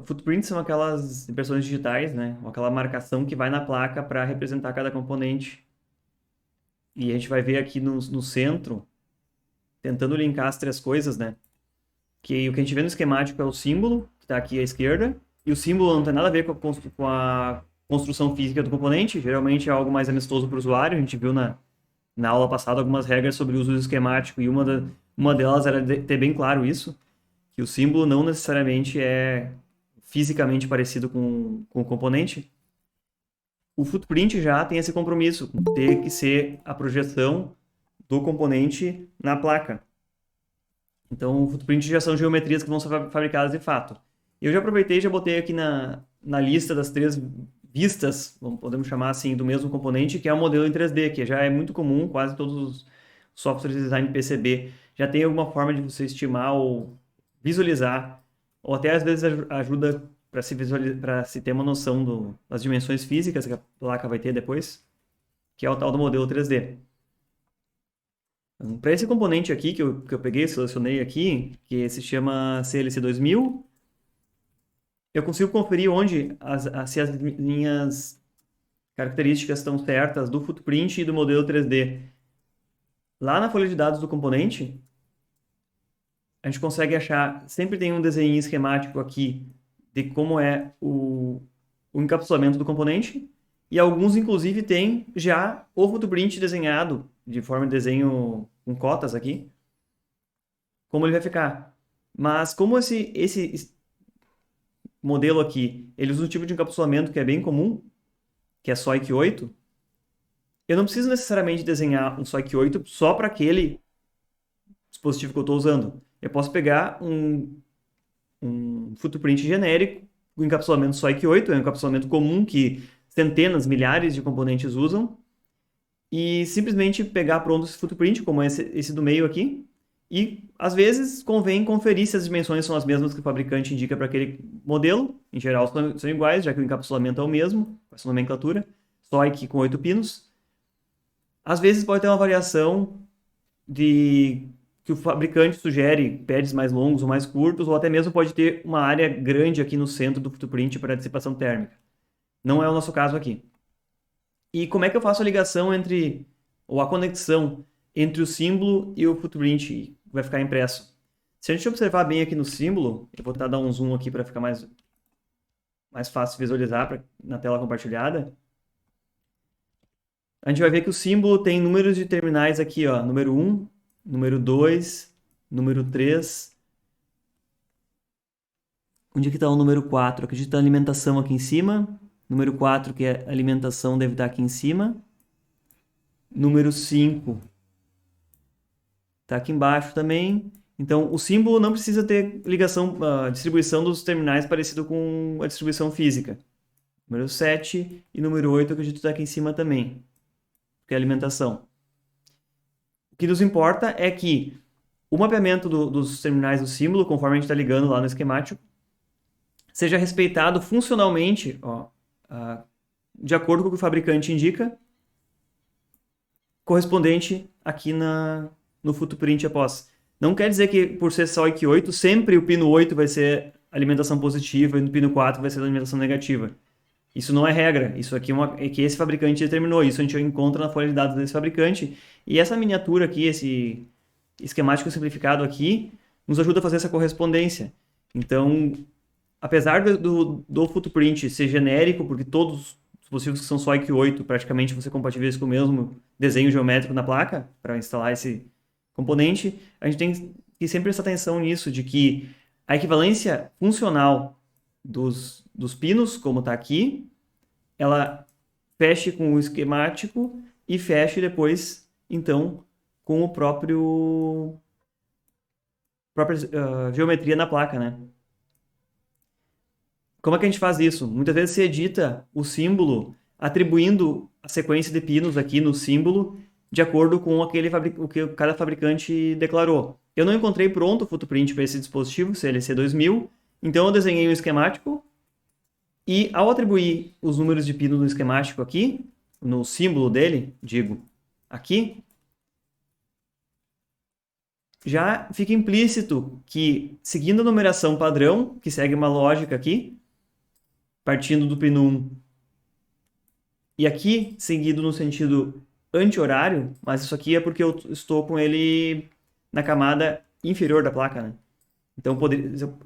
Footprints são aquelas impressões digitais, né? Ou aquela marcação que vai na placa para representar cada componente. E a gente vai ver aqui no centro, tentando linkar as três coisas, né? Que o que a gente vê no esquemático é o símbolo, que está aqui à esquerda, e o símbolo não tem nada a ver com a construção física do componente, geralmente é algo mais amistoso para o usuário. A gente viu na aula passada algumas regras sobre o uso do esquemático, e uma delas era ter bem claro isso, que o símbolo não necessariamente é fisicamente parecido com o componente. O footprint já tem esse compromisso, ter que ser a projeção do componente na placa. Então, o footprint já são geometrias que vão ser fabricadas de fato. Eu já aproveitei e já botei aqui na lista das três vistas, podemos chamar assim, do mesmo componente, que é o modelo em 3D, que já é muito comum, quase todos os softwares de design PCB já tem alguma forma de você estimar ou visualizar, ou até às vezes ajuda para se ter uma noção das dimensões físicas que a placa vai ter depois, que é o tal do modelo 3D. Para esse componente aqui que eu peguei, selecionei aqui, que se chama CLC 2000, eu consigo conferir se as minhas características estão certas do footprint e do modelo 3D. Lá na folha de dados do componente, a gente consegue achar, sempre tem um desenho esquemático aqui de como é o encapsulamento do componente, e alguns, inclusive, tem já o footprint desenhado de forma de desenho com cotas aqui, como ele vai ficar. Mas como esse modelo aqui, ele usa um tipo de encapsulamento que é bem comum, que é SOIC 8, eu não preciso necessariamente desenhar um SOIC 8 só para aquele dispositivo que eu estou usando. Eu posso pegar um footprint genérico, o encapsulamento SOIC 8, é um encapsulamento comum que centenas, milhares de componentes usam, e simplesmente pegar pronto esse footprint, como esse do meio aqui, e às vezes convém conferir se as dimensões são as mesmas que o fabricante indica para aquele modelo. Em geral são iguais, já que o encapsulamento é o mesmo, com essa nomenclatura, SOIC com 8 pinos. Às vezes pode ter uma variação de que o fabricante sugere pads mais longos ou mais curtos, ou até mesmo pode ter uma área grande aqui no centro do footprint para dissipação térmica. Não é o nosso caso aqui. E como é que eu faço a ligação ou a conexão entre o símbolo e o footprint que vai ficar impresso? Se a gente observar bem aqui no símbolo, eu vou tentar dar um zoom aqui para ficar mais fácil visualizar na tela compartilhada. A gente vai ver que o símbolo tem números de terminais aqui, ó, número 1, número 2, número 3. Onde é que está o número 4? Acredito que está a alimentação aqui em cima. Número 4, que é alimentação, deve estar aqui em cima. Número 5 está aqui embaixo também. Então, o símbolo não precisa ter ligação, a distribuição dos terminais parecido com a distribuição física. Número 7 e número 8, acredito que está aqui em cima também, que é alimentação. O que nos importa é que o mapeamento dos terminais do símbolo, conforme a gente está ligando lá no esquemático, seja respeitado funcionalmente, ó, de acordo com o que o fabricante indica, correspondente aqui no footprint após. Não quer dizer que por ser SOIC 8, sempre o pino 8 vai ser alimentação positiva e no pino 4 vai ser alimentação negativa. Isso não é regra, isso aqui é que esse fabricante determinou, isso a gente encontra na folha de dados desse fabricante. E essa miniatura aqui, esse esquemático simplificado aqui, nos ajuda a fazer essa correspondência. Então, apesar do footprint ser genérico, porque todos os dispositivos que são SOIC 8 praticamente você compatibiliza com o mesmo desenho geométrico na placa para instalar esse componente, a gente tem que sempre prestar atenção nisso, de que a equivalência funcional dos pinos, como está aqui, ela feche com o esquemático e feche depois, então, com o própria geometria na placa, né? Como é que a gente faz isso? Muitas vezes se edita o símbolo atribuindo a sequência de pinos aqui no símbolo de acordo com o que cada fabricante declarou. Eu não encontrei pronto o footprint para esse dispositivo, CLC 2000, então eu desenhei um esquemático e ao atribuir os números de pino no esquemático aqui, no símbolo dele, digo, aqui, já fica implícito que, seguindo a numeração padrão, que segue uma lógica aqui, partindo do pino 1, e aqui seguido no sentido anti-horário, mas isso aqui é porque eu estou com ele na camada inferior da placa, né? Então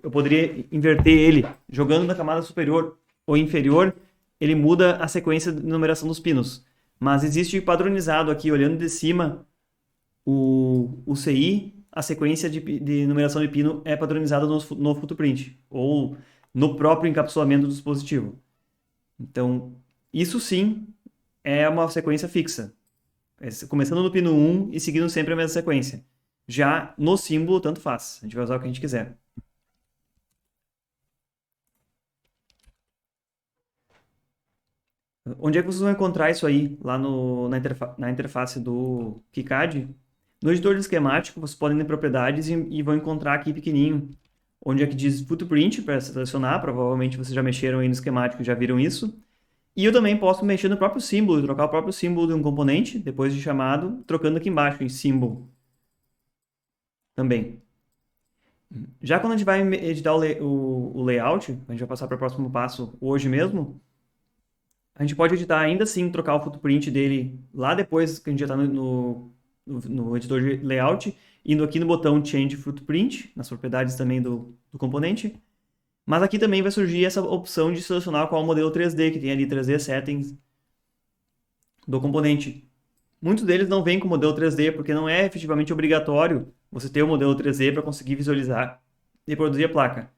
eu poderia inverter ele, jogando na camada superior ou inferior, ele muda a sequência de numeração dos pinos. Mas existe padronizado aqui, olhando de cima, o CI, a sequência de numeração de pino é padronizada no footprint, ou no próprio encapsulamento do dispositivo. Então, isso sim é uma sequência fixa. Começando no pino 1 e seguindo sempre a mesma sequência. Já no símbolo, tanto faz. A gente vai usar o que a gente quiser. Onde é que vocês vão encontrar isso aí? Lá na interface do KiCad. No editor de esquemático, vocês podem ir em propriedades e vão encontrar aqui pequenininho, onde é que diz footprint para selecionar. Provavelmente vocês já mexeram aí no esquemático e já viram isso. E eu também posso mexer no próprio símbolo, trocar o próprio símbolo de um componente, depois de chamado, trocando aqui embaixo em symbol também. Já quando a gente vai editar o layout, a gente vai passar para o próximo passo hoje mesmo, a gente pode editar ainda assim, trocar o footprint dele lá depois que a gente já está no editor de layout, indo aqui no botão Change Footprint, nas propriedades também do componente. Mas aqui também vai surgir essa opção de selecionar qual o modelo 3D, que tem ali 3D Settings do componente. Muitos deles não vêm com o modelo 3D, porque não é efetivamente obrigatório você ter o modelo 3D para conseguir visualizar e produzir a placa.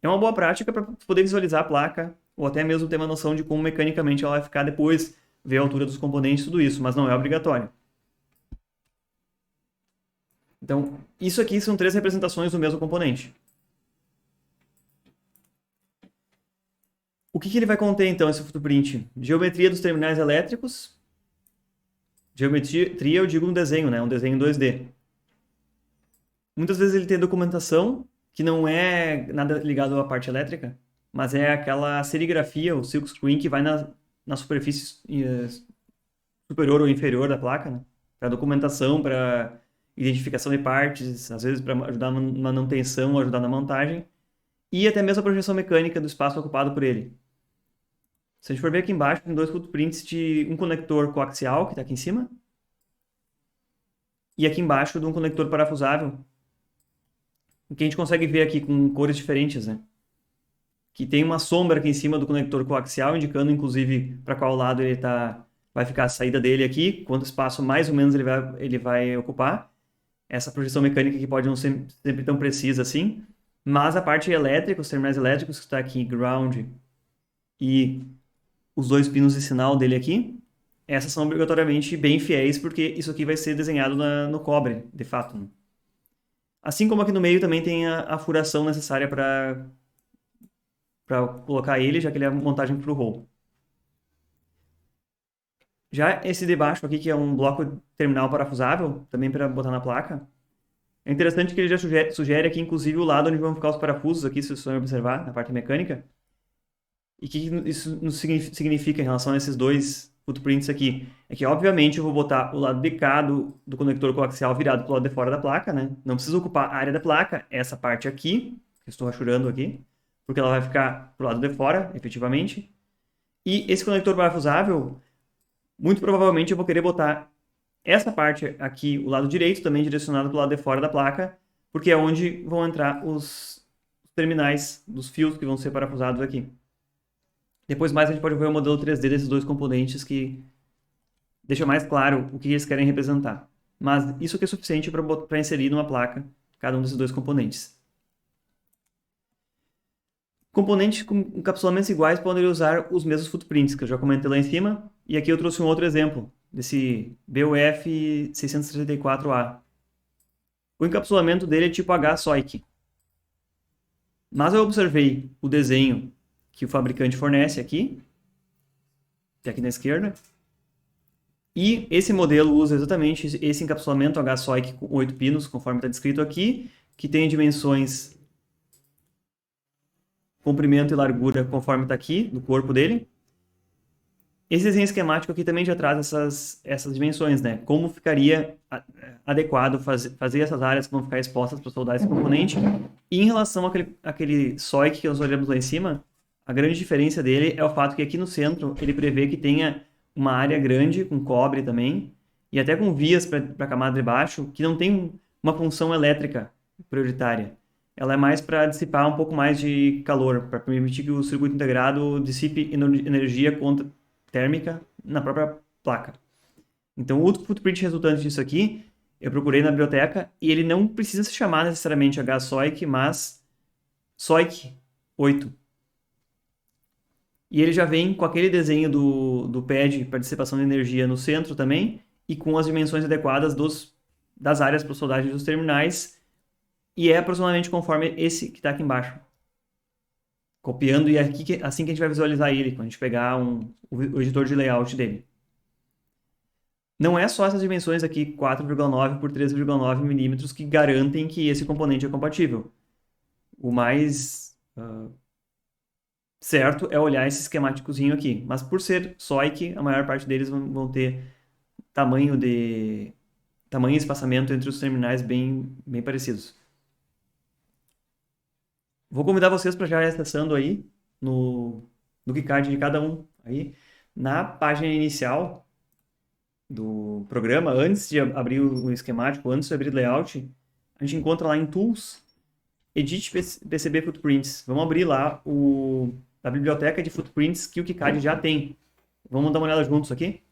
É uma boa prática para poder visualizar a placa, ou até mesmo ter uma noção de como mecanicamente ela vai ficar depois, ver a altura dos componentes, tudo isso, mas não é obrigatório. Então, isso aqui são 3 representações do mesmo componente. O que ele vai conter, então, esse footprint? Geometria dos terminais elétricos. Geometria, eu digo um desenho, né? Um desenho em 2D. Muitas vezes ele tem documentação que não é nada ligado à parte elétrica, mas é aquela serigrafia, o silkscreen, que vai na superfície superior ou inferior da placa, né? Para documentação, para identificação de partes, às vezes para ajudar na manutenção, ajudar na montagem, e até mesmo a projeção mecânica do espaço ocupado por ele. Se a gente for ver aqui embaixo, tem 2 footprints de um conector coaxial, que está aqui em cima, e aqui embaixo de um conector parafusável, que a gente consegue ver aqui com cores diferentes, né? Que tem uma sombra aqui em cima do conector coaxial, indicando inclusive para qual lado vai ficar a saída dele aqui, quanto espaço mais ou menos ele vai ocupar. Essa projeção mecânica que pode não ser sempre tão precisa assim, mas a parte elétrica, os terminais elétricos que está aqui, ground, e os 2 pinos de sinal dele aqui, essas são obrigatoriamente bem fiéis, porque isso aqui vai ser desenhado no cobre, de fato, né? Assim como aqui no meio também tem a furação necessária para colocar ele, já que ele é a montagem para o roll. Já esse de baixo aqui, que é um bloco terminal parafusável, também para botar na placa, é interessante que ele já sugere aqui, inclusive, o lado onde vão ficar os parafusos aqui, se vocês forem observar, na parte mecânica. E o que isso significa em relação a esses 2 footprints aqui? É que, obviamente, eu vou botar o lado de cá do conector coaxial virado para o lado de fora da placa, né? Não precisa ocupar a área da placa, essa parte aqui, que eu estou rachurando aqui, porque ela vai ficar para o lado de fora, efetivamente. E esse conector parafusável, muito provavelmente eu vou querer botar essa parte aqui, o lado direito, também direcionado para o lado de fora da placa, porque é onde vão entrar os terminais dos fios que vão ser parafusados aqui. Depois mais a gente pode ver o modelo 3D desses 2 componentes que deixa mais claro o que eles querem representar. Mas isso aqui é suficiente para inserir numa placa cada um desses 2 componentes. Componentes com encapsulamentos iguais podem usar os mesmos footprints, que eu já comentei lá em cima. E aqui eu trouxe um outro exemplo, desse BUF 634A. O encapsulamento dele é tipo H-SOIC. Mas eu observei o desenho que o fabricante fornece aqui, que é aqui na esquerda, e esse modelo usa exatamente esse encapsulamento H-SOIC com 8 pinos, conforme está descrito aqui, que tem dimensões comprimento e largura conforme está aqui, no corpo dele. Esse desenho esquemático aqui também já traz essas dimensões, né? Como ficaria adequado fazer essas áreas que vão ficar expostas para soldar esse componente. E em relação àquele SOIC que nós olhamos lá em cima, a grande diferença dele é o fato que aqui no centro ele prevê que tenha uma área grande com cobre também, e até com vias para a camada de baixo, que não tem uma função elétrica prioritária. Ela é mais para dissipar um pouco mais de calor, para permitir que o circuito integrado dissipe energia térmica na própria placa. Então, o footprint resultante disso aqui, eu procurei na biblioteca e ele não precisa se chamar necessariamente HSOIC, mas SOIC 8. E ele já vem com aquele desenho do pad para dissipação de energia no centro também e com as dimensões adequadas das áreas para soldagem dos terminais e é aproximadamente conforme esse que está aqui embaixo. Copiando e aqui, assim que a gente vai visualizar ele, quando a gente pegar o editor de layout dele. Não é só essas dimensões aqui, 4,9 por 3,9 milímetros, que garantem que esse componente é compatível. O mais certo é olhar esse esquemáticozinho aqui. Mas por ser SOIC, a maior parte deles vão ter tamanho e espaçamento entre os terminais bem parecidos. Vou convidar vocês para já ir acessando aí no KiCad de cada um. Aí, na página inicial do programa, antes de abrir o esquemático, antes de abrir o layout, a gente encontra lá em Tools, Edit PCB Footprints. Vamos abrir lá a biblioteca de footprints que o KiCad já tem. Vamos dar uma olhada juntos aqui?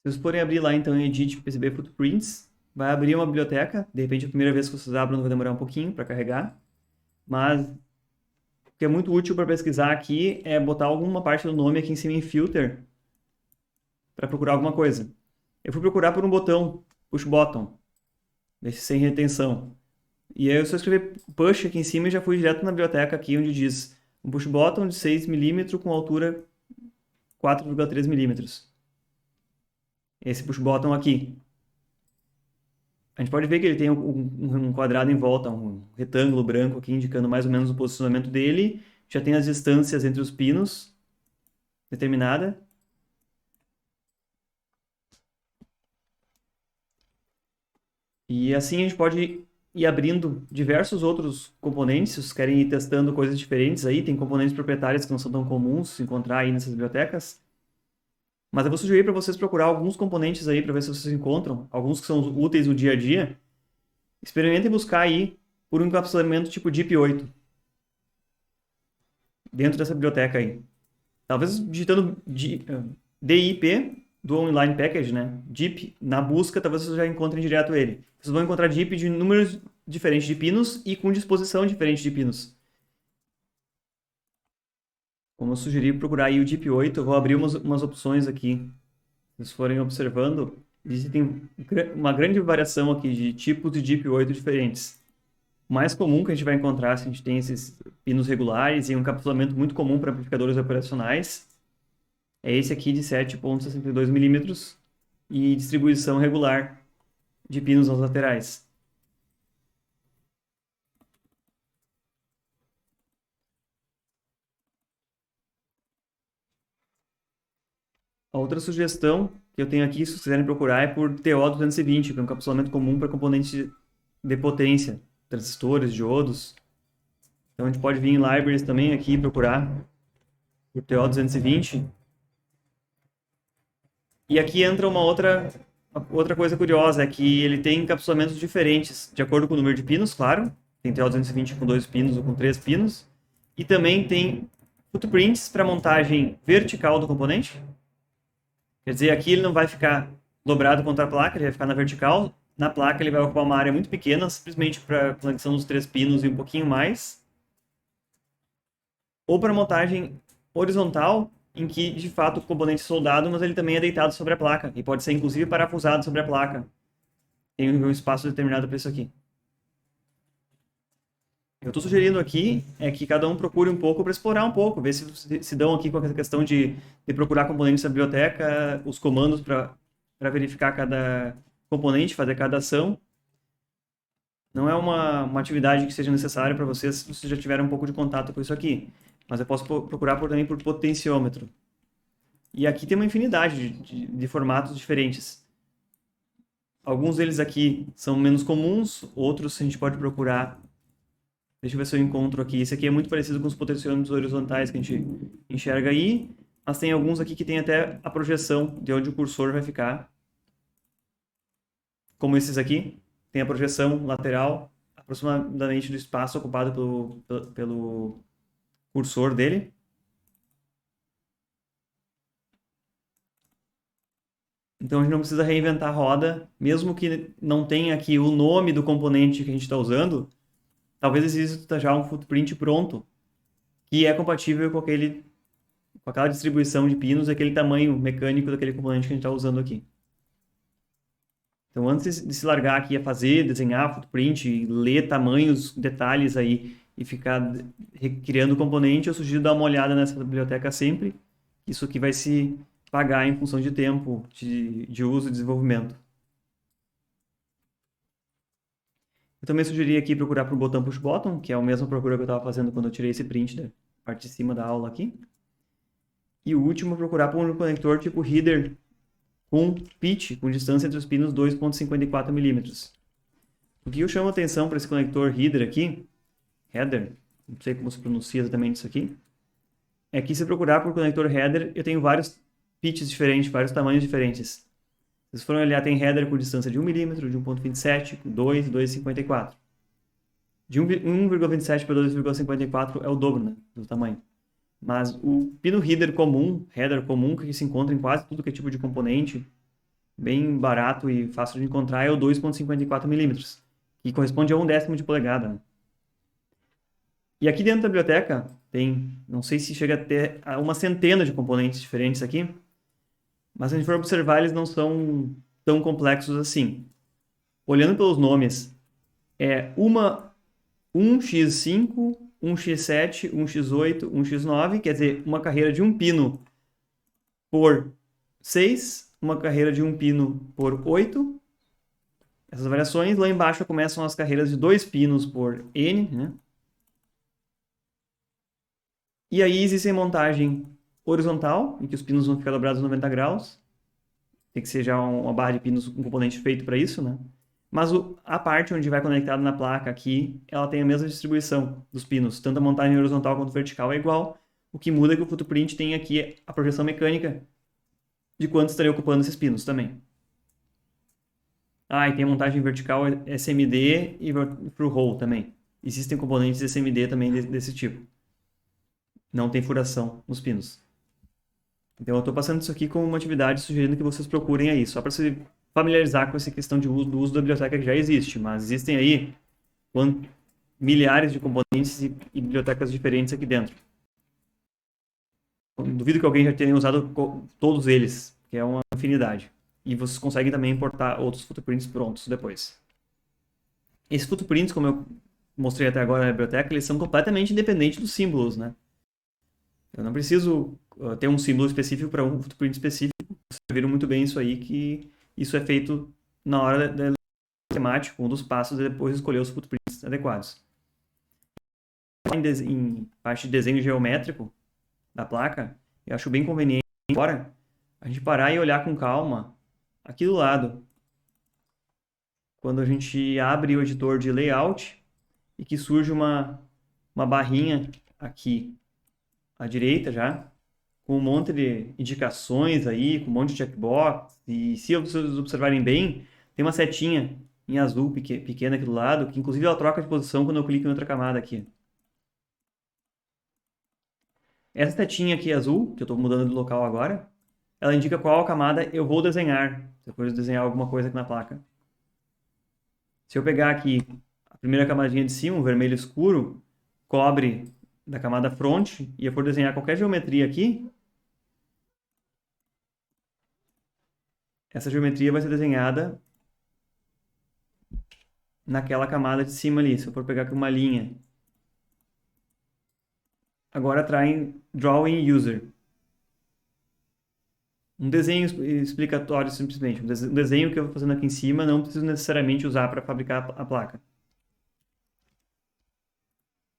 Se vocês forem abrir lá, então, em Edit PCB Footprints, vai abrir uma biblioteca. De repente, a primeira vez que vocês abrem vai demorar um pouquinho para carregar. Mas o que é muito útil para pesquisar aqui é botar alguma parte do nome aqui em cima em Filter para procurar alguma coisa. Eu fui procurar por um botão, Push Button, desse sem retenção. E aí eu só escrevi Push aqui em cima e já fui direto na biblioteca aqui onde diz um Push Button de 6 mm com altura 4,3 mm. Esse Push Button aqui. A gente pode ver que ele tem um quadrado em volta, um retângulo branco aqui, indicando mais ou menos o posicionamento dele. Já tem as distâncias entre os pinos, determinada. E assim a gente pode ir abrindo diversos outros componentes, se vocês querem ir testando coisas diferentes aí. Tem componentes proprietários que não são tão comuns encontrar aí nessas bibliotecas. Mas eu vou sugerir para vocês procurar alguns componentes aí para ver se vocês encontram, alguns que são úteis no dia a dia. Experimentem buscar aí por um encapsulamento tipo DIP8 dentro dessa biblioteca aí. Talvez digitando DIP, do Online Package, né? DIP, na busca, talvez vocês já encontrem direto ele. Vocês vão encontrar DIP de números diferentes de pinos e com disposição diferente de pinos. Como eu sugeri, procurar aí o DIP8, eu vou abrir umas opções aqui. Se vocês forem observando, existem uma grande variação aqui de tipos de DIP8 diferentes. O mais comum que a gente vai encontrar, se a gente tem esses pinos regulares e um encapsulamento muito comum para amplificadores operacionais, é esse aqui de 7,62 mm e distribuição regular de pinos aos laterais. A outra sugestão que eu tenho aqui, se vocês quiserem procurar, é por TO220, que é um encapsulamento comum para componentes de potência, transistores, diodos. Então a gente pode vir em Libraries também aqui e procurar por TO220. E aqui entra uma outra coisa curiosa, é que ele tem encapsulamentos diferentes, de acordo com o número de pinos, claro. Tem TO220 com 2 pinos ou com 3 pinos. E também tem footprints para montagem vertical do componente. Quer dizer, aqui ele não vai ficar dobrado contra a placa, ele vai ficar na vertical. Na placa ele vai ocupar uma área muito pequena, simplesmente para conexão dos 3 pinos e um pouquinho mais. Ou para montagem horizontal, em que de fato o componente é soldado, mas ele também é deitado sobre a placa. E pode ser inclusive parafusado sobre a placa. Tem um espaço determinado para isso aqui. Eu estou sugerindo aqui é que cada um procure um pouco para explorar um pouco, ver se dão aqui com essa questão de procurar componentes da biblioteca, os comandos para verificar cada componente, fazer cada ação. Não é uma atividade que seja necessária para vocês se vocês já tiveram um pouco de contato com isso aqui. mas eu posso procurar também por potenciômetro. E aqui tem uma infinidade de formatos diferentes. Alguns deles aqui são menos comuns, outros a gente pode procurar. Deixa eu ver se eu encontro aqui. Esse aqui é muito parecido com os potenciômetros horizontais que a gente enxerga aí, mas tem alguns aqui que tem até a projeção de onde o cursor vai ficar. Como esses aqui, tem a projeção lateral aproximadamente do espaço ocupado pelo cursor dele. Então a gente não precisa reinventar a roda, mesmo que não tenha aqui o nome do componente que a gente está usando, talvez exista já um footprint pronto, que é compatível com aquela distribuição de pinos e aquele tamanho mecânico daquele componente que a gente está usando aqui. Então antes de se largar aqui a desenhar footprint, ler tamanhos, detalhes aí e ficar recriando o componente, eu sugiro dar uma olhada nessa biblioteca sempre. Isso aqui vai se pagar em função de tempo de uso e desenvolvimento. Eu também sugeri aqui procurar por botão push button, que é a mesma procura que eu estava fazendo quando eu tirei esse print da parte de cima da aula aqui. E o último, procurar por um conector tipo header com pitch, com distância entre os pinos 2,54 mm. O que eu chamo a atenção para esse conector header aqui, não sei como se pronuncia exatamente isso aqui, é que se procurar por conector header, eu tenho vários pitches diferentes, vários tamanhos diferentes. Se vocês forem olhar, tem header com distância de 1 mm, de 1,27, 2, 2,54. De 1,27 para 2,54 é o dobro, né, do tamanho. Mas o pino header comum, que se encontra em quase tudo que é tipo de componente, bem barato e fácil de encontrar, é o 2,54 mm, que corresponde a 1/10 de polegada, né? E aqui dentro da biblioteca tem, não sei se chega a ter uma centena de componentes diferentes aqui, mas se a gente for observar, eles não são tão complexos assim. Olhando pelos nomes, é 1x5, 1x7, 1x8, 1x9, quer dizer, uma carreira de um pino por 6, uma carreira de um pino por 8. Essas variações, lá embaixo começam as carreiras de 2 pinos por n, né? E aí existe a montagem horizontal, em que os pinos vão ficar dobrados 90 graus. Tem que ser já uma barra de pinos, um componente feito para isso, né? Mas a parte onde vai conectado na placa aqui, ela tem a mesma distribuição dos pinos. Tanto a montagem horizontal quanto vertical é igual. O que muda é que o footprint tem aqui a projeção mecânica de quanto estaria ocupando esses pinos também. Ah, e tem a montagem vertical SMD e through hole também. Existem componentes SMD também desse tipo. Não tem furação nos pinos. Então eu estou passando isso aqui como uma atividade sugerindo que vocês procurem aí, só para se familiarizar com essa questão do uso da biblioteca que já existe, mas existem aí milhares de componentes e bibliotecas diferentes aqui dentro. Eu duvido que alguém já tenha usado todos eles, que é uma infinidade. E vocês conseguem também importar outros footprints prontos depois. Esses footprints, como eu mostrei até agora na biblioteca, eles são completamente independentes dos símbolos, né? Eu não preciso ter um símbolo específico para um footprint específico. Vocês viram muito bem isso aí, que isso é feito na hora da temática, um dos passos é depois escolher os footprints adequados. Em parte de desenho geométrico da placa, eu acho bem conveniente agora a gente parar e olhar com calma aqui do lado. Quando a gente abre o editor de layout e que surge uma barrinha aqui à direita já, com um monte de indicações aí, com um monte de checkbox. E se vocês observarem bem, tem uma setinha em azul pequena aqui do lado, que inclusive ela troca de posição quando eu clico em outra camada aqui. Essa setinha aqui azul, que eu estou mudando de local agora, ela indica qual camada eu vou desenhar, depois de desenhar alguma coisa aqui na placa. Se eu pegar aqui a primeira camadinha de cima, o vermelho escuro, cobre da camada front, e eu for desenhar qualquer geometria aqui, essa geometria vai ser desenhada naquela camada de cima ali. Se eu for pegar aqui uma linha, agora trai Drawing User. Um desenho explicatório simplesmente. Um desenho que eu vou fazendo aqui em cima, não preciso necessariamente usar para fabricar a placa.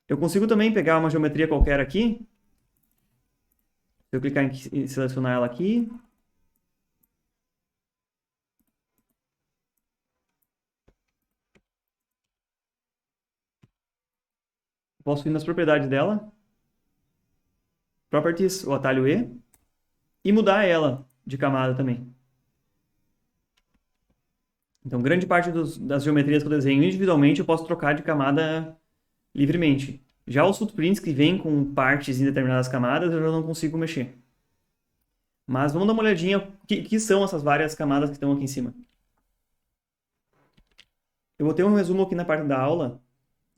Eu consigo também pegar uma geometria qualquer aqui Se eu clicar em selecionar ela aqui, posso ir nas propriedades dela, Properties, o atalho E, e mudar ela de camada também. Então, grande parte das geometrias que eu desenho individualmente, eu posso trocar de camada livremente. Já os footprints que vêm com partes em determinadas camadas, eu já não consigo mexer. Mas vamos dar uma olhadinha o que são essas várias camadas que estão aqui em cima. Eu vou ter um resumo aqui na parte da aula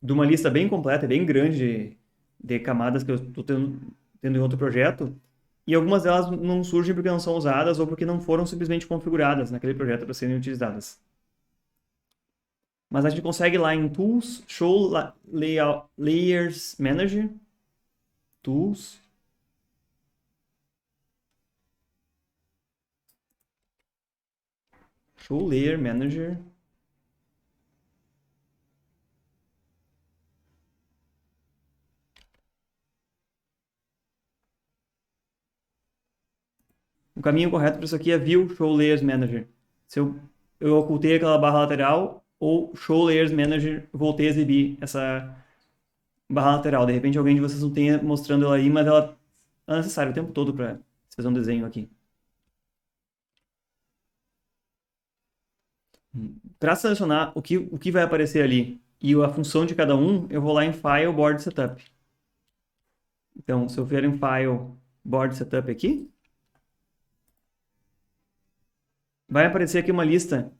de uma lista bem completa e bem grande de camadas que eu estou tendo em outro projeto. E algumas delas não surgem porque não são usadas ou porque não foram simplesmente configuradas naquele projeto para serem utilizadas. Mas a gente consegue lá em Tools, Show Layout, Layers Manager, Tools, Show Layer Manager. O caminho correto para isso aqui é View Show Layers Manager. Se eu ocultei aquela barra lateral, ou Show Layers Manager, voltei a exibir essa barra lateral. De repente alguém de vocês não tenha mostrando ela aí, mas ela é necessária o tempo todo para fazer um desenho aqui. Para selecionar o que vai aparecer ali e a função de cada um, eu vou lá em File, Board Setup. Então, se eu vier em File, Board Setup aqui, vai aparecer aqui uma lista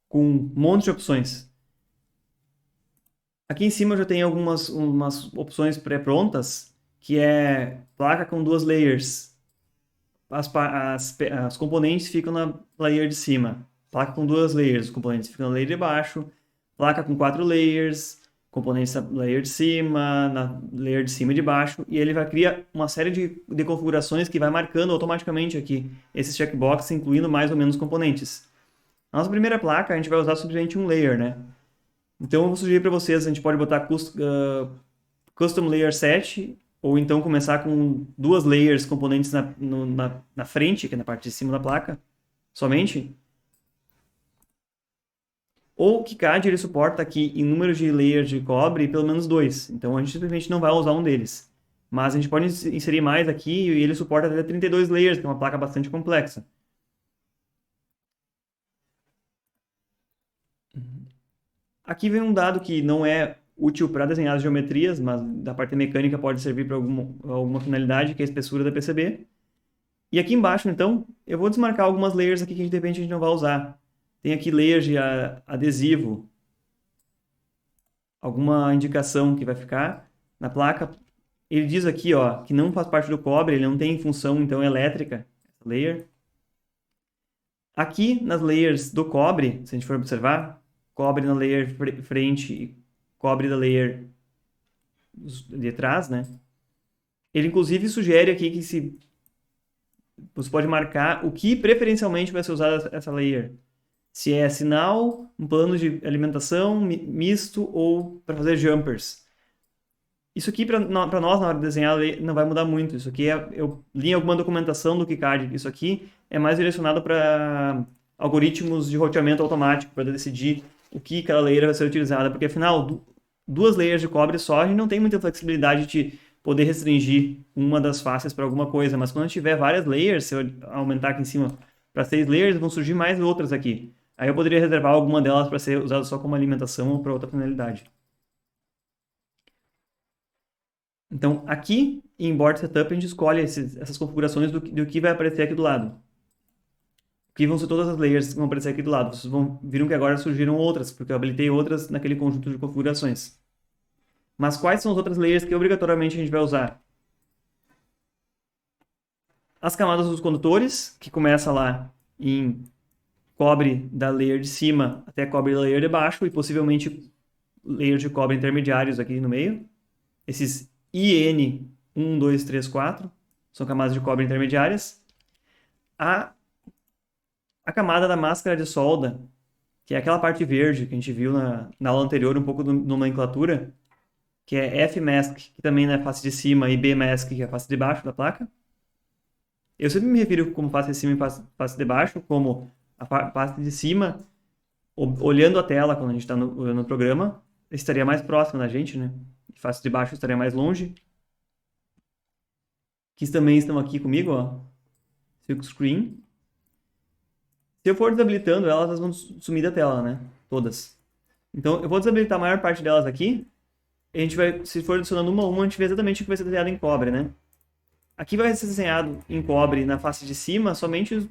com um monte de opções. Aqui em cima eu já tenho umas opções pré-prontas, que é placa com 2 layers. As componentes ficam na layer de cima. Placa com 2 layers, os componentes ficam na layer de baixo. Placa com 4 layers, componentes na layer de cima, na layer de cima e de baixo. E ele vai criar uma série de configurações que vai marcando automaticamente aqui esses checkboxes, incluindo mais ou menos componentes. Na nossa primeira placa, a gente vai usar simplesmente um layer, né? Então, eu vou sugerir para vocês, a gente pode botar Custom Layer Set, ou então começar com 2 layers componentes na frente, que é na parte de cima da placa, somente. Ou o KiCad ele suporta aqui em número de layers de cobre pelo menos 2. Então, a gente simplesmente não vai usar um deles. Mas a gente pode inserir mais aqui e ele suporta até 32 layers, que é uma placa bastante complexa. Aqui vem um dado que não é útil para desenhar as geometrias, mas da parte mecânica pode servir para alguma finalidade, que é a espessura da PCB. E aqui embaixo, então, eu vou desmarcar algumas layers aqui que de repente a gente não vai usar. Tem aqui layers de adesivo, alguma indicação que vai ficar na placa. Ele diz aqui, ó, que não faz parte do cobre, ele não tem função então elétrica, layer. Aqui nas layers do cobre, se a gente for observar, cobre na layer frente e cobre da layer de trás, né? Ele inclusive sugere aqui que você pode marcar o que preferencialmente vai ser usado essa layer. Se é sinal, um plano de alimentação, misto ou para fazer jumpers. Isso aqui para nós na hora de desenhar não vai mudar muito. Isso aqui eu li em alguma documentação do KiCad. Isso aqui é mais direcionado para algoritmos de roteamento automático para decidir o que cada layer vai ser utilizada, porque afinal 2 layers de cobre só a gente não tem muita flexibilidade de poder restringir uma das faces para alguma coisa, mas quando tiver várias layers, se eu aumentar aqui em cima para 6 layers, vão surgir mais outras aqui. Aí eu poderia reservar alguma delas para ser usada só como alimentação ou para outra finalidade. Então, aqui em Board Setup, a gente escolhe essas configurações do que vai aparecer aqui do lado. Que vão ser todas as layers que vão aparecer aqui do lado. Vocês viram que agora surgiram outras, porque eu habilitei outras naquele conjunto de configurações. Mas quais são as outras layers que obrigatoriamente a gente vai usar? As camadas dos condutores, que começa lá em cobre da layer de cima até cobre da layer de baixo, e possivelmente layers de cobre intermediários aqui no meio. Esses IN 1, 2, 3, 4 são camadas de cobre intermediárias. A camada da máscara de solda, que é aquela parte verde que a gente viu na aula anterior, um pouco de nomenclatura, que é F-mask, que também é a face de cima, e B-mask, que é a face de baixo da placa. Eu sempre me refiro como face de cima e face de baixo, como a face de cima, olhando a tela quando a gente está olhando o programa, estaria mais próxima da gente, né? E face de baixo estaria mais longe. Que também estão aqui comigo, ó. Silk Screen. Se eu for desabilitando elas, elas vão sumir da tela, né? Todas. Então, eu vou desabilitar a maior parte delas aqui. E a gente vai, se for adicionando uma a uma, a gente vê exatamente o que vai ser desenhado em cobre, né? Aqui vai ser desenhado em cobre na face de cima, somente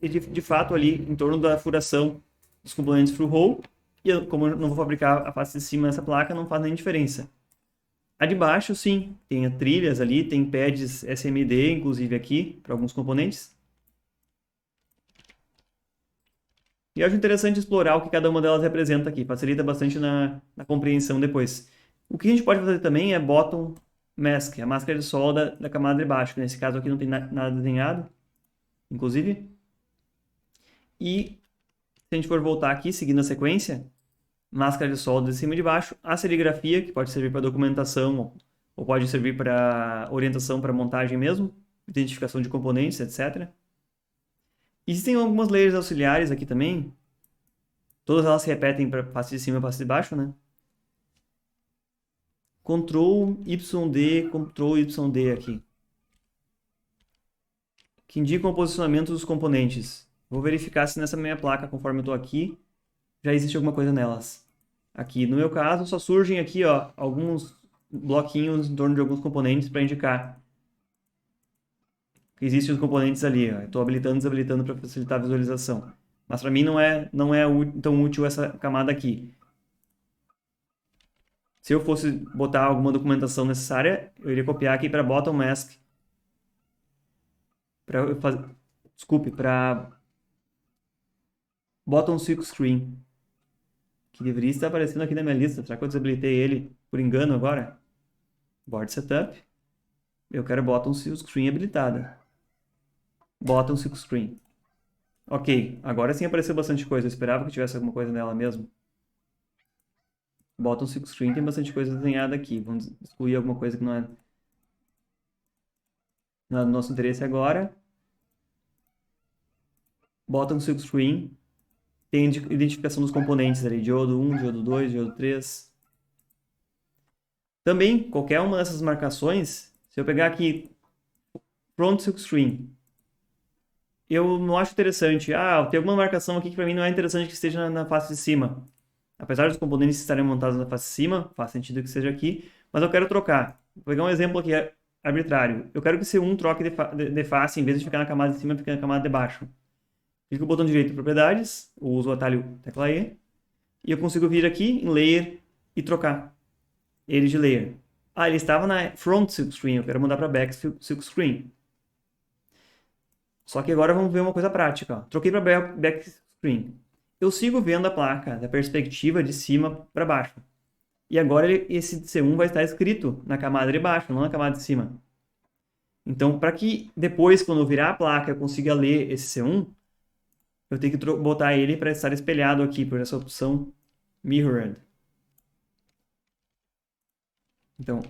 de fato ali em torno da furação dos componentes through hole. E eu, como eu não vou fabricar a face de cima nessa placa, não faz nem diferença. A de baixo, sim, tem trilhas ali, tem pads SMD, inclusive aqui, para alguns componentes. E eu acho interessante explorar o que cada uma delas representa aqui, facilita bastante na compreensão depois. O que a gente pode fazer também é bottom mask, a máscara de solda da camada de baixo, que nesse caso aqui não tem nada desenhado, inclusive. E se a gente for voltar aqui, seguindo a sequência, máscara de solda de cima e de baixo, a serigrafia, que pode servir para documentação ou pode servir para orientação para montagem mesmo, identificação de componentes, etc. Existem algumas layers auxiliares aqui também, todas elas se repetem para face de cima e face de baixo, né? Ctrl YD, Ctrl YD aqui, que indicam o posicionamento dos componentes. Vou verificar se nessa minha placa, conforme eu estou aqui, já existe alguma coisa nelas. Aqui, no meu caso, só surgem aqui, ó, alguns bloquinhos em torno de alguns componentes para indicar que existem os componentes ali. Estou habilitando e desabilitando para facilitar a visualização. Mas para mim não é tão útil essa camada aqui. Se eu fosse botar alguma documentação necessária, eu iria copiar aqui para bottom mask. Para bottom silk screen. Que deveria estar aparecendo aqui na minha lista. Será que eu desabilitei ele por engano agora? Board setup. Eu quero bottom silk screen habilitada. Bottom silk screen. Ok, agora sim apareceu bastante coisa. Eu esperava que tivesse alguma coisa nela mesmo. Bottom silk screen tem bastante coisa desenhada aqui. Vamos excluir alguma coisa que não é do nosso interesse agora. Bottom silk screen tem identificação dos componentes ali, diodo 1, diodo 2, diodo 3. Também, qualquer uma dessas marcações, se eu pegar aqui front silk screen, eu não acho interessante. Tem alguma marcação aqui que para mim não é interessante que esteja na face de cima. Apesar dos componentes estarem montados na face de cima, faz sentido que seja aqui, mas eu quero trocar. Vou pegar um exemplo aqui arbitrário. Eu quero que C1 troque de face, em vez de ficar na camada de cima, fique na camada de baixo. Clico no botão direito em propriedades, eu uso o atalho tecla E, e eu consigo vir aqui em layer e trocar ele de layer. Ele estava na front silk screen, eu quero mudar para back silk screen. Só que agora vamos ver uma coisa prática. Troquei para back screen. Eu sigo vendo a placa da perspectiva de cima para baixo. E agora esse C1 vai estar escrito na camada de baixo, não na camada de cima. Então, para que depois, quando eu virar a placa, eu consiga ler esse C1, eu tenho que botar ele para estar espelhado aqui, por essa opção Mirrored. Então,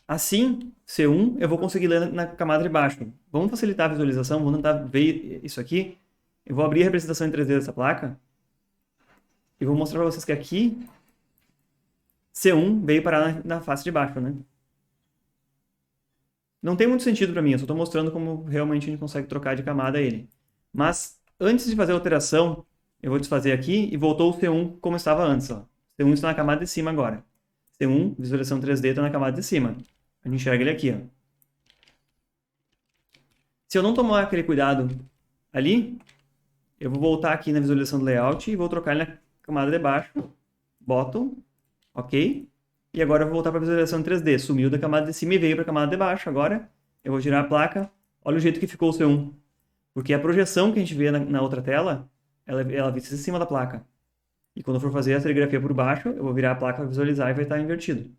assim, C1, eu vou conseguir ler na camada de baixo. Vamos facilitar a visualização, vamos tentar ver isso aqui. Eu vou abrir a representação em 3D dessa placa. E vou mostrar para vocês que aqui, C1 veio parar na face de baixo, né? Não tem muito sentido para mim, eu só estou mostrando como realmente a gente consegue trocar de camada ele. Mas, antes de fazer a alteração, eu vou desfazer aqui e voltou o C1 como estava antes. Ó. C1 está na camada de cima agora. C1, visualização 3D, está na camada de cima. A gente enxerga ele aqui. Ó. Se eu não tomar aquele cuidado ali, eu vou voltar aqui na visualização do layout e vou trocar ele na camada de baixo. Bottom. Ok. E agora eu vou voltar para a visualização em 3D. Sumiu da camada de cima e veio para a camada de baixo. Agora eu vou girar a placa. Olha o jeito que ficou o C1. Porque a projeção que a gente vê na outra tela, ela vista em cima da placa. E quando eu for fazer a serigrafia por baixo, eu vou virar a placa para visualizar e vai estar invertido.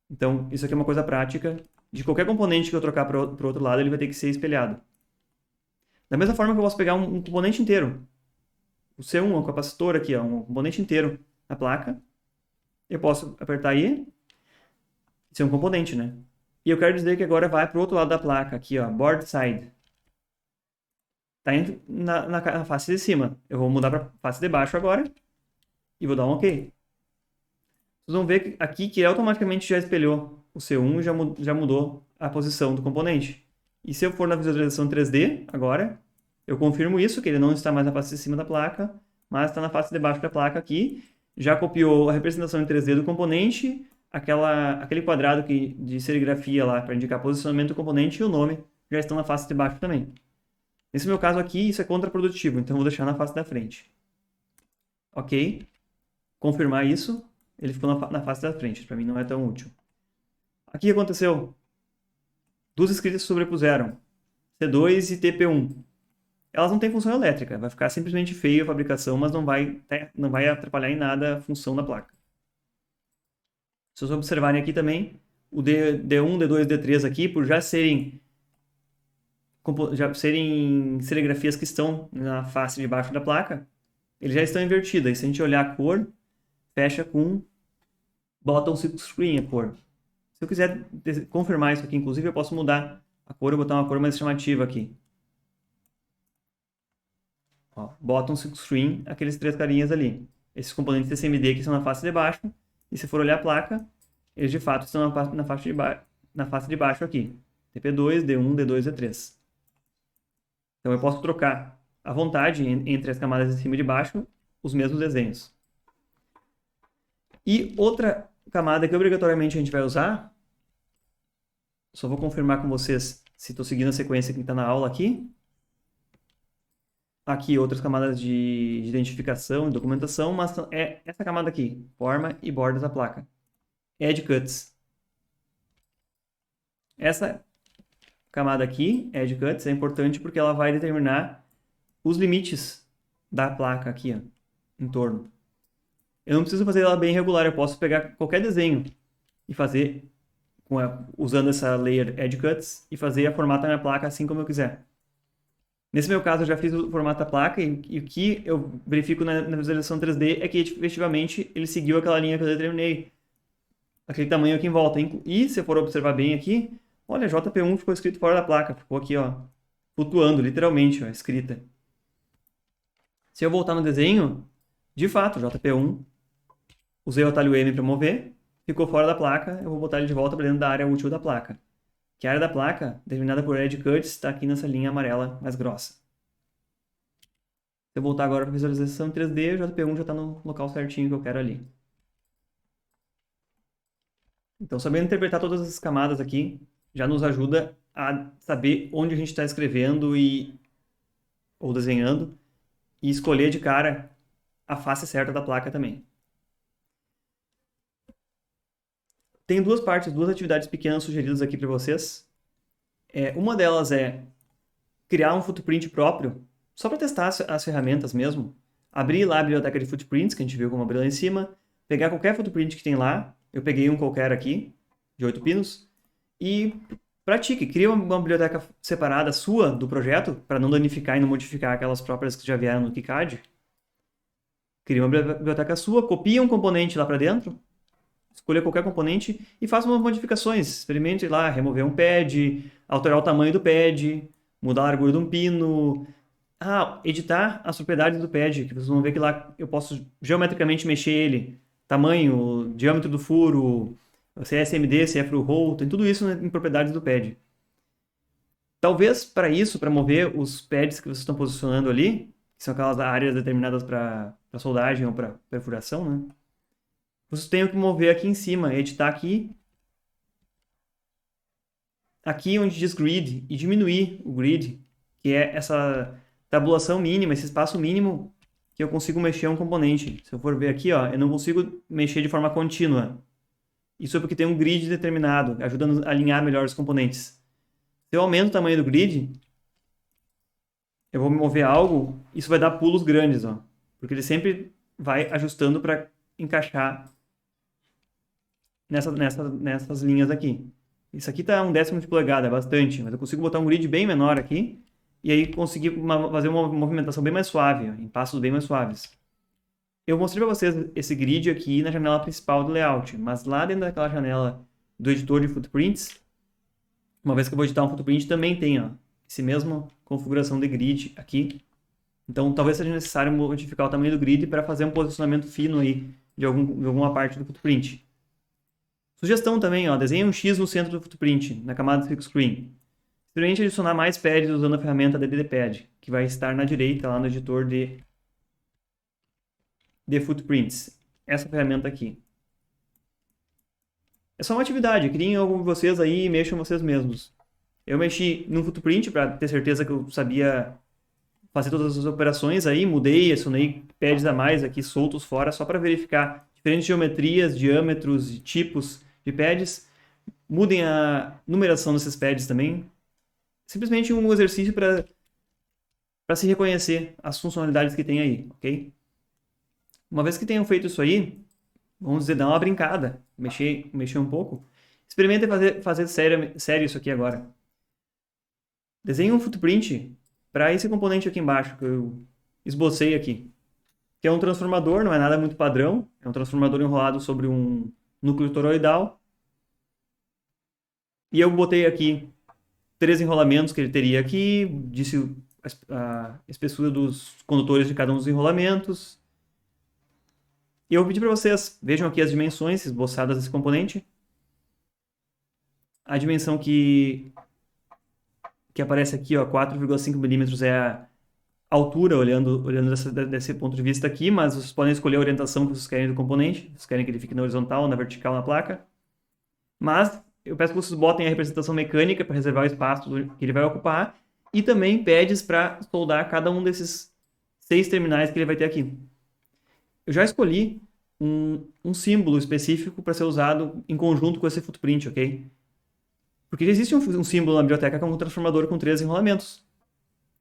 Então, isso aqui é uma coisa prática. De qualquer componente que eu trocar para o outro lado, ele vai ter que ser espelhado. Da mesma forma que eu posso pegar um componente inteiro. O C1, um capacitor aqui, ó, um componente inteiro na placa. Eu posso apertar aí. Isso é um componente, né? E eu quero dizer que agora vai para o outro lado da placa, aqui, ó, board side. Tá na face de cima. Eu vou mudar para face de baixo agora e vou dar um OK. Vocês vão ver aqui que automaticamente já espelhou o C1 e já mudou a posição do componente. E se eu for na visualização 3D agora, eu confirmo isso, que ele não está mais na face de cima da placa, mas está na face de baixo da placa aqui. Já copiou a representação em 3D do componente, aquele quadrado de serigrafia lá para indicar posicionamento do componente e o nome já estão na face de baixo também. Nesse meu caso aqui, isso é contraprodutivo, então eu vou deixar na face da frente. Ok. Confirmar isso. Ele ficou na face da frente. Para mim não é tão útil. Aqui o que aconteceu? Duas escritas se sobrepuseram. C2 e TP1. Elas não têm função elétrica. Vai ficar simplesmente feio a fabricação, mas não vai atrapalhar em nada a função da placa. Se vocês observarem aqui também, o D1, D2 e D3 aqui, por já serem serigrafias que estão na face de baixo da placa, eles já estão invertidos. E se a gente olhar a cor, fecha com bottom silk screen a cor. Se eu quiser confirmar isso aqui, inclusive, eu posso mudar a cor e botar uma cor mais chamativa aqui. Ó, bottom silk screen, aqueles três carinhas ali. Esses componentes TCMD que estão na face de baixo. E se for olhar a placa, eles de fato estão na face de baixo aqui. TP2, D1, D2 e D3. Então eu posso trocar à vontade entre as camadas de cima e de baixo os mesmos desenhos. E outra camada que obrigatoriamente a gente vai usar, só vou confirmar com vocês se estou seguindo a sequência que está na aula aqui. Aqui outras camadas de identificação e documentação, mas é essa camada aqui, forma e bordas da placa. Edge Cuts. Essa camada aqui, Edge Cuts, é importante porque ela vai determinar os limites da placa aqui, ó, em torno. Eu não preciso fazer ela bem regular, eu posso pegar qualquer desenho e fazer usando essa layer Edge Cuts e fazer a formata da minha placa assim como eu quiser. Nesse meu caso, eu já fiz o formato da placa e o que eu verifico na visualização 3D é que efetivamente ele seguiu aquela linha que eu determinei, aquele tamanho aqui em volta. E se eu for observar bem aqui, olha, JP1 ficou escrito fora da placa, ficou aqui, ó, flutuando, literalmente, ó, escrita. Se eu voltar no desenho, de fato, JP1, usei o atalho M para mover, ficou fora da placa, eu vou botar ele de volta para dentro da área útil da placa. Que a área da placa, determinada por Edge Cuts, está aqui nessa linha amarela mais grossa. Se eu voltar agora para a visualização 3D, o JP1 já está no local certinho que eu quero ali. Então, sabendo interpretar todas as camadas aqui, já nos ajuda a saber onde a gente está escrevendo ou desenhando e escolher de cara a face certa da placa também. Tem duas atividades pequenas sugeridas aqui para vocês. Uma delas é criar um footprint próprio, só para testar as ferramentas mesmo. Abrir lá a biblioteca de footprints, que a gente viu como abrir lá em cima, pegar qualquer footprint que tem lá, eu peguei um qualquer aqui, de 8 pinos, e pratique, cria uma biblioteca separada sua do projeto, para não danificar e não modificar aquelas próprias que já vieram no KiCad. Cria uma biblioteca sua, copia um componente lá para dentro, escolha qualquer componente e faça umas modificações. Experimente lá, remover um pad, alterar o tamanho do pad, mudar a largura de um pino. Editar as propriedades do pad, que vocês vão ver que lá eu posso geometricamente mexer ele. Tamanho, diâmetro do furo, se é SMD, se é through-hole, tem tudo isso em propriedades do pad. Talvez para isso, para mover os pads que vocês estão posicionando ali, que são aquelas áreas determinadas para soldagem ou para perfuração, né? Vocês têm que mover aqui em cima, editar aqui onde diz grid, e diminuir o grid, que é essa tabulação mínima, esse espaço mínimo que eu consigo mexer um componente. Se eu for ver aqui, ó, eu não consigo mexer de forma contínua. Isso é porque tem um grid determinado, ajudando a alinhar melhor os componentes. Se eu aumento o tamanho do grid, eu vou mover algo, isso vai dar pulos grandes, ó, porque ele sempre vai ajustando para encaixar nessas linhas aqui. Isso aqui está 1/10 de polegada, é bastante, mas eu consigo botar um grid bem menor aqui e aí conseguir fazer uma movimentação bem mais suave, ó, em passos bem mais suaves. Eu mostrei para vocês esse grid aqui na janela principal do layout, mas lá dentro daquela janela do editor de footprints, uma vez que eu vou editar um footprint, também tem, ó, essa mesma configuração de grid aqui. Então, talvez seja necessário modificar o tamanho do grid para fazer um posicionamento fino aí de alguma parte do footprint. Sugestão também, ó, desenhe um X no centro do footprint, na camada do Silk Screen. Experimente adicionar mais pads usando a ferramenta DDDPad, que vai estar na direita lá no editor de footprints. Essa ferramenta aqui. É só uma atividade, criem algum de vocês aí e mexam vocês mesmos. Eu mexi no footprint para ter certeza que eu sabia fazer todas as operações aí, mudei, adicionei pads a mais aqui soltos fora, só para verificar diferentes geometrias, diâmetros e tipos de pads. Mudem a numeração desses pads também. Simplesmente um exercício para se reconhecer as funcionalidades que tem aí, ok? Uma vez que tenham feito isso aí, vamos dizer, dar uma brincada, mexer um pouco. Experimentem fazer sério isso aqui agora. Desenhe um footprint para esse componente aqui embaixo, que eu esbocei aqui. Que é um transformador, não é nada muito padrão. É um transformador enrolado sobre um núcleo toroidal. E eu botei aqui 3 enrolamentos que ele teria aqui. Disse a espessura dos condutores de cada um dos enrolamentos. E eu vou pedir para vocês, vejam aqui as dimensões esboçadas desse componente. A dimensão que aparece aqui, 4,5 milímetros, é a altura, olhando desse ponto de vista aqui, mas vocês podem escolher a orientação que vocês querem do componente. Vocês querem que ele fique na horizontal ou na vertical na placa. Mas eu peço que vocês botem a representação mecânica para reservar o espaço que ele vai ocupar e também pads para soldar cada um desses 6 terminais que ele vai ter aqui. Eu já escolhi um símbolo específico para ser usado em conjunto com esse footprint, ok? Porque existe um símbolo na biblioteca que é um transformador com 3 enrolamentos.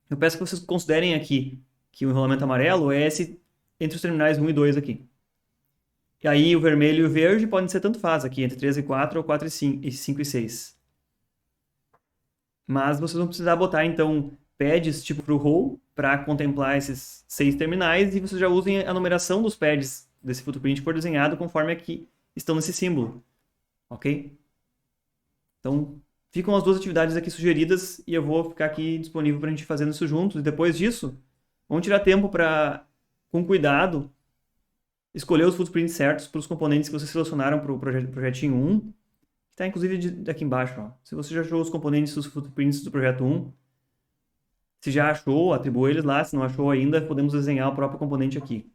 Eu peço que vocês considerem aqui que o enrolamento amarelo é esse entre os terminais 1 e 2 aqui. E aí o vermelho e o verde podem ser tanto faz aqui, entre 3 e 4 ou 4 e 5 e 6. Mas vocês vão precisar botar, então, pads tipo pro roll para contemplar esses 6 terminais e vocês já usem a numeração dos pads desse footprint for desenhado conforme aqui estão nesse símbolo. Ok? Então, ficam as 2 atividades aqui sugeridas e eu vou ficar aqui disponível para a gente fazer isso juntos. E depois disso, vamos tirar tempo para, com cuidado, escolher os footprints certos para os componentes que vocês selecionaram para o projetinho 1. Que está inclusive aqui embaixo. Ó. Se você já achou os componentes dos footprints do projeto 1, se já achou, atribua eles lá. Se não achou ainda, podemos desenhar o próprio componente aqui.